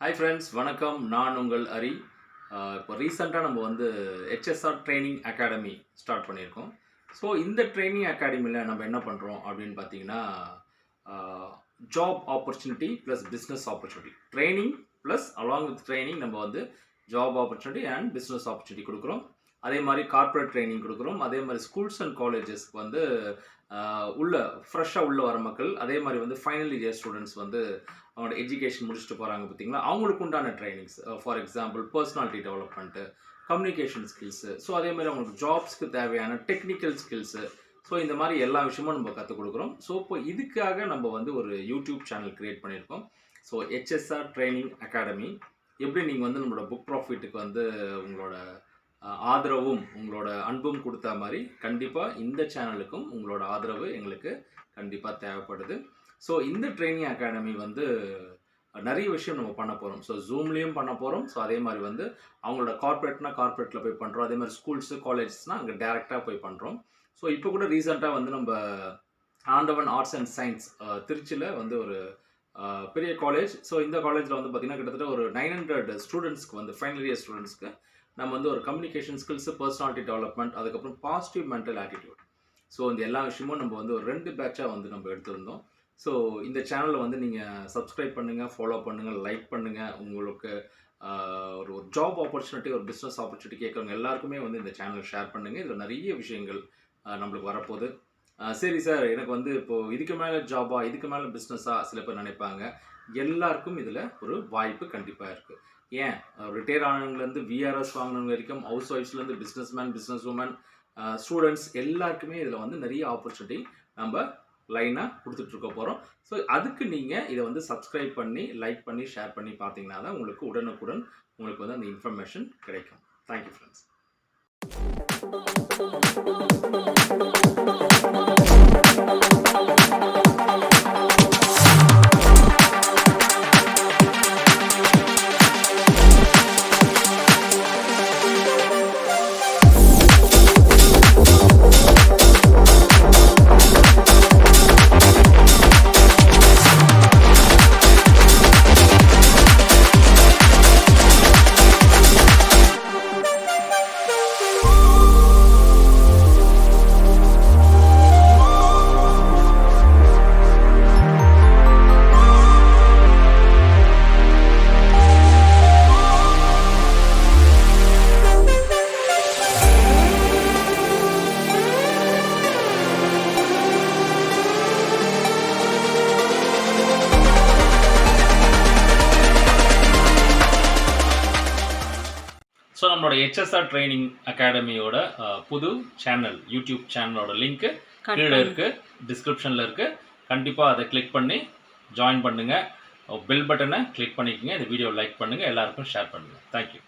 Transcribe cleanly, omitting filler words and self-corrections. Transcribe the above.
Hi friends, வணக்கம். நான் உங்கள் ஹரி. இப்போ ரீசெண்டாக நம்ம வந்து ஹெச்எஸ்ஆர் ட்ரைனிங் அகாடமி ஸ்டார்ட் பண்ணியிருக்கோம். ஸோ இந்த ட்ரைனிங் அகாடமியில் நம்ம என்ன பண்ணுறோம் அப்படின்னு பார்த்தீங்கன்னா, job opportunity plus business opportunity training plus along with training நம்ம வந்து job opportunity and business opportunity கொடுக்குறோம். அதே மாதிரி கார்ப்பரேட் ட்ரைனிங் கொடுக்குறோம். அதே மாதிரி ஸ்கூல்ஸ் அண்ட் காலேஜஸ்க்கு வந்து ஃப்ரெஷ்ஷாக உள்ள வர மக்கள், அதே மாதிரி வந்து ஃபைனல் இயர் ஸ்டூடெண்ட்ஸ் வந்து அவங்களோட எஜுகேஷன் முடிச்சுட்டு போகிறாங்க பார்த்தீங்களா, அவங்களுக்கு உண்டான trainings. For example personality development, communication skills, so அதே மாதிரி அவங்களுக்கு ஜாப்ஸ்க்கு தேவையான டெக்னிக்கல் ஸ்கில்ஸு, ஸோ இந்த மாதிரி எல்லா விஷயமும் நம்ம கற்றுக் கொடுக்குறோம். ஸோ இப்போ இதுக்காக நம்ம வந்து ஒரு யூடியூப் சேனல் க்ரியேட் பண்ணியிருக்கோம். So HSR training academy. எப்படி நீங்கள் வந்து நம்மளோட புக் ப்ராஃபிட்டுக்கு வந்து உங்களோட ஆதரவும் உங்களோட அன்பும் கொடுத்த மாதிரி கண்டிப்பாக இந்த சேனலுக்கும் உங்களோட ஆதரவு எங்களுக்கு கண்டிப்பாக தேவைப்படுது. ஸோ இந்த ட்ரைனிங் அகாடமி வந்து நிறைய விஷயம் நம்ம பண்ண போகிறோம். ஸோ ஜூம்லேயும் பண்ண போகிறோம். ஸோ அதே மாதிரி வந்து அவங்களோட கார்ப்பரேட்னா கார்ப்பரேட்டில் போய் பண்ணுறோம். அதே மாதிரி ஸ்கூல்ஸு காலேஜஸ்னால் அங்கே டேரெக்டாக போய் பண்ணுறோம். ஸோ இப்போ கூட ரீசெண்டாக வந்து நம்ம ஆண்டவன் ஆர்ட்ஸ் அண்ட் சயின்ஸ் திருச்சியில் வந்து ஒரு பெரிய காலேஜ். ஸோ இந்த காலேஜில் வந்து பார்த்திங்கன்னா கிட்டத்தட்ட ஒரு 900 ஸ்டூடெண்ட்ஸ்க்கு வந்து ஃபைனல் இயர் ஸ்டூடெண்ட்ஸ்க்கு நம்ம வந்து ஒரு கம்யூனிகேஷன் ஸ்கில்ஸு, பர்சனாலிட்டி டெவலப்மெண்ட், அதுக்கப்புறம் பாசிட்டிவ் மென்டல் ஆட்டிடியூட், ஸோ இந்த எல்லா விஷயமும் நம்ம வந்து ஒரு 2 பேட்சாக வந்து நம்ம எடுத்திருந்தோம். ஸோ இந்த சேனலை வந்து நீங்கள் சப்ஸ்கிரைப் பண்ணுங்கள், ஃபாலோ பண்ணுங்கள், லைக் பண்ணுங்கள். உங்களுக்கு ஒரு ஜாப் ஆப்பர்ச்சுனிட்டி, ஒரு பிஸ்னஸ் ஆப்பர்ச்சுனிட்டி கேட்குறவங்க எல்லாருக்குமே வந்து இந்த சேனல் ஷேர் பண்ணுங்கள். இதில் நிறைய விஷயங்கள் நம்மளுக்கு வரப்போகுது. சரி சார், எனக்கு வந்து இப்போது இதுக்கு மேலே ஜாபா, இதுக்கு மேலே பிஸ்னஸாக சில பேர் நினைப்பாங்க. எல்லாருக்கும் இதில் ஒரு வாய்ப்பு கண்டிப்பாக இருக்குது. ஏன், ரிட்டையர் ஆனவங்கலேருந்து விஆர்எஸ் வாங்கினவங்க வரைக்கும், ஹவுஸ் ஒய்ஃப்ஸ்லேருந்து பிஸ்னஸ்மேன், பிஸ்னஸ் உமன், ஸ்டூடெண்ட்ஸ் எல்லாருக்குமே இதில் வந்து நிறைய ஆப்பர்ச்சுனிட்டி நம்ம லைனாக கொடுத்துட்ருக்க போகிறோம். ஸோ அதுக்கு நீங்கள் இதை வந்து சப்ஸ்கிரைப் பண்ணி, லைக் பண்ணி, ஷேர் பண்ணி பார்த்தீங்கன்னா தான் உங்களுக்கு உடனுக்குடன் உங்களுக்கு வந்து அந்த இன்ஃபர்மேஷன் கிடைக்கும். Thank you friends. ஸோ நம்மளோட ஹெச்எஸ்ஆர் ட்ரைனிங் அகாடமியோட புது சேனல், யூடியூப் சேனலோட லிங்க்கு கீழே இருக்குது, டிஸ்கிரிப்ஷனில் இருக்குது. கண்டிப்பாக அதை கிளிக் பண்ணி ஜாயின் பண்ணுங்கள். பெல் பட்டனை கிளிக் பண்ணிக்கோங்க. இந்த வீடியோ லைக் பண்ணுங்கள், எல்லாருக்கும் ஷேர் பண்ணுங்கள். தேங்க்யூ.